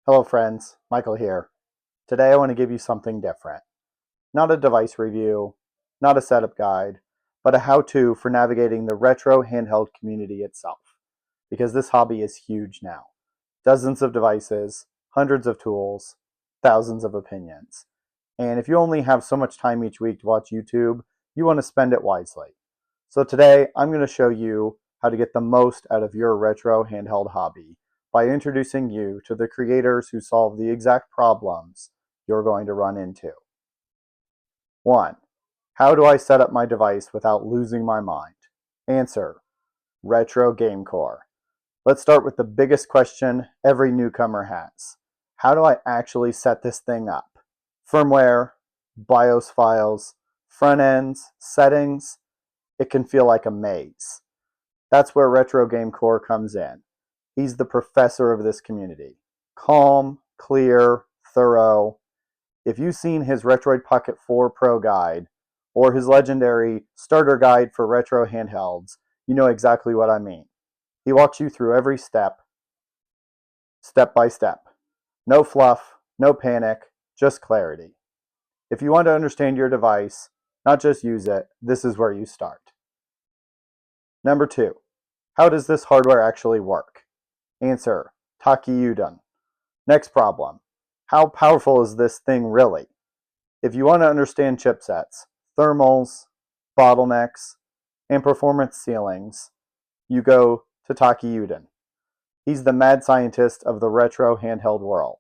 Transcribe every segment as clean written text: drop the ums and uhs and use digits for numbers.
Hello friends, Michael here. Today I want to give you something different. Not a device review, not a setup guide, but a how-to for navigating the retro handheld community itself. Because this hobby is huge now. Dozens of devices, hundreds of tools, thousands of opinions. And if you only have so much time each week to watch YouTube, you want to spend it wisely. So today I'm going to show you how to get the most out of your retro handheld hobby by introducing you to the creators who solve the exact problems you're going to run into. 1. How do I set up my device without losing my mind? Answer: Retro Game Core. Let's start with the biggest question every newcomer has. How do I actually set this thing up? Firmware, BIOS files, front ends, settings, it can feel like a maze. That's where Retro Game Core comes in. He's the professor of this community. Calm, clear, thorough. If you've seen his Retroid Pocket 4 Pro guide or his legendary starter guide for retro handhelds, you know exactly what I mean. He walks you through every step, step by step. No fluff, no panic, just clarity. If you want to understand your device, not just use it, this is where you start. Number 2. How does this hardware actually work? Answer: Taki Udon. Next problem: how powerful is this thing really? If you want to understand chipsets, thermals, bottlenecks, and performance ceilings, you go to Taki Udon. He's the mad scientist of the retro handheld world.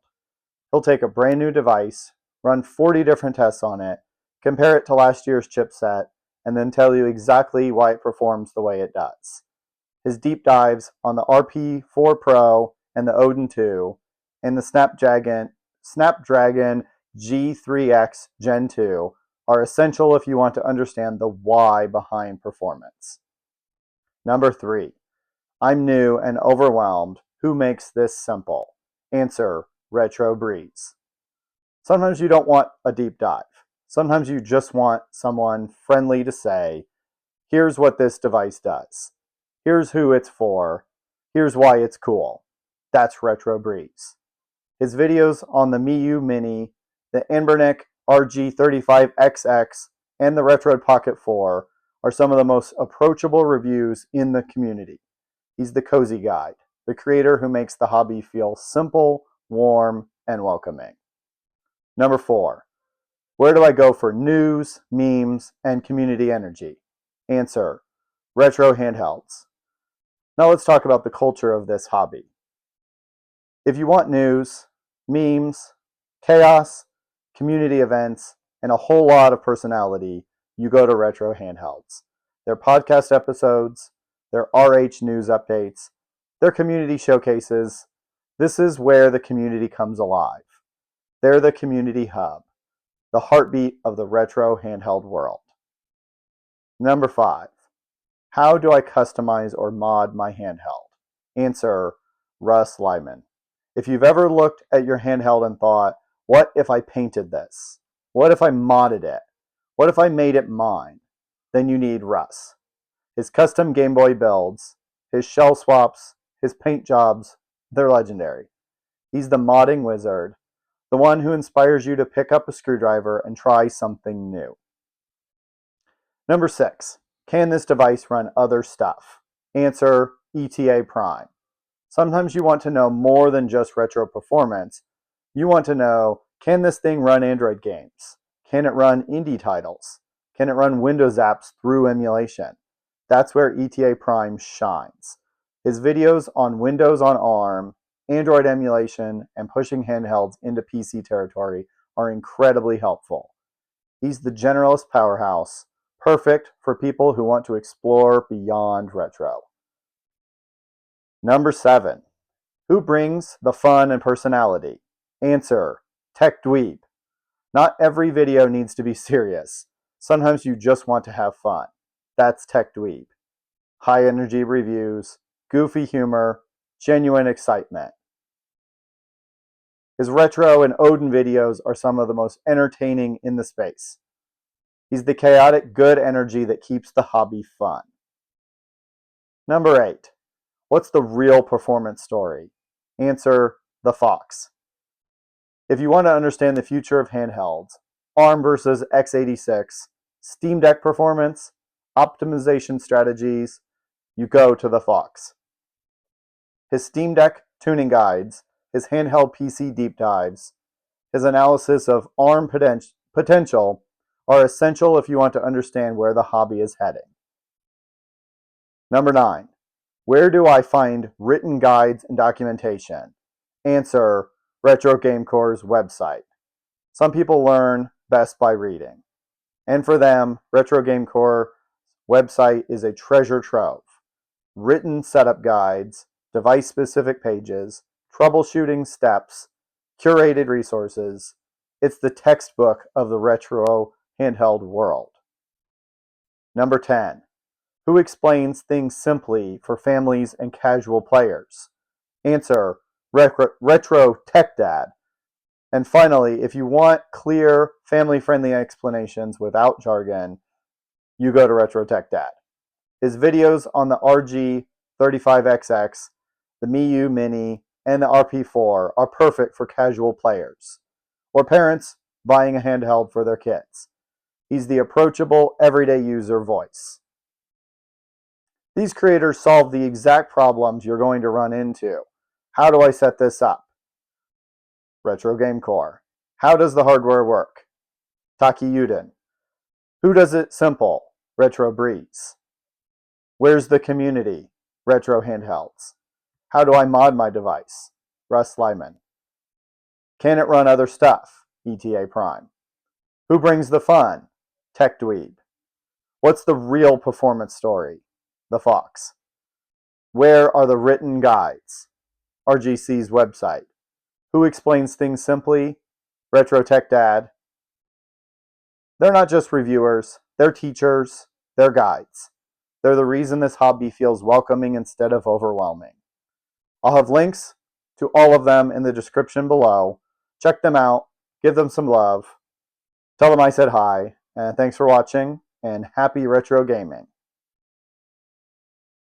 He'll take a brand new device, run 40 different tests on it, compare it to last year's chipset, and then tell you exactly why it performs the way it does. His deep dives on the RP4 Pro and the Odin 2 and the Snapdragon G3X Gen 2 are essential if you want to understand the why behind performance. Number 3. I'm new and overwhelmed. Who makes this simple? Answer: RetroBreeze. Sometimes you don't want a deep dive. Sometimes you just want someone friendly to say, here's what this device does. Here's who it's for. Here's why it's cool. That's RetroBreeze. His videos on the Miu Mini, the Anbernic RG35XX, and the Retroid Pocket 4 are some of the most approachable reviews in the community. He's the cozy guide, the creator who makes the hobby feel simple, warm, and welcoming. Number 4. Where do I go for news, memes, and community energy? Answer: Retro Handhelds. Now let's talk about the culture of this hobby. If you want news, memes, chaos, community events, and a whole lot of personality, you go to Retro Handhelds. Their podcast episodes, their RH news updates, their community showcases. This is where the community comes alive. They're the community hub, the heartbeat of the retro handheld world. Number 5. How do I customize or mod my handheld? Answer: Russ Lyman. If you've ever looked at your handheld and thought, what if I painted this? What if I modded it? What if I made it mine? Then you need Russ. His custom Game Boy builds, his shell swaps, his paint jobs, they're legendary. He's the modding wizard, the one who inspires you to pick up a screwdriver and try something new. Number 6. Can this device run other stuff? Answer: ETA Prime. Sometimes you want to know more than just retro performance. You want to know, can this thing run Android games? Can it run indie titles? Can it run Windows apps through emulation? That's where ETA Prime shines. His videos on Windows on ARM, Android emulation, and pushing handhelds into PC territory are incredibly helpful. He's the generalist powerhouse, perfect for people who want to explore beyond retro. Number 7. Who brings the fun and personality? Answer: TechDweeb. Not every video needs to be serious. Sometimes you just want to have fun. That's TechDweeb. High energy reviews, goofy humor, genuine excitement. His retro and Odin videos are some of the most entertaining in the space. He's the chaotic good energy that keeps the hobby fun. Number 8. What's the real performance story? Answer: the Phawx. If you want to understand the future of handhelds, ARM versus x86, Steam Deck performance, optimization strategies, you go to the Phawx. His Steam Deck tuning guides, his handheld PC deep dives, his analysis of ARM potential are essential if you want to understand where the hobby is heading. Number 9. Where do I find written guides and documentation? Answer, RetroGameCore's website. Some people learn best by reading. And for them, RetroGameCore's website is a treasure trove. Written setup guides, device-specific pages, troubleshooting steps, curated resources. It's the textbook of the retro handheld world. Number 10. Who explains things simply for families and casual players? Answer, Retro Tech Dad. And finally, if you want clear, family-friendly explanations without jargon, you go to Retro Tech Dad. His videos on the RG35XX, the Miu Mini, and the RP4 are perfect for casual players or parents buying a handheld for their kids. He's the approachable, everyday user voice. These creators solve the exact problems you're going to run into. How do I set this up? RetroGameCore. How does the hardware work? Taki Udon. Who does it simple? RetroBreeze. Where's the community? Retro Handhelds. How do I mod my device? Russ Lyman. Can it run other stuff? ETA Prime. Who brings the fun? TechDweeb. What's the real performance story? The Phawx. Where are the written guides? RGC's website. Who explains things simply? Retro Tech Dad. They're not just reviewers, they're teachers, they're guides. They're the reason this hobby feels welcoming instead of overwhelming. I'll have links to all of them in the description below. Check them out, give them some love, tell them I said hi, and thanks for watching, and happy retro gaming.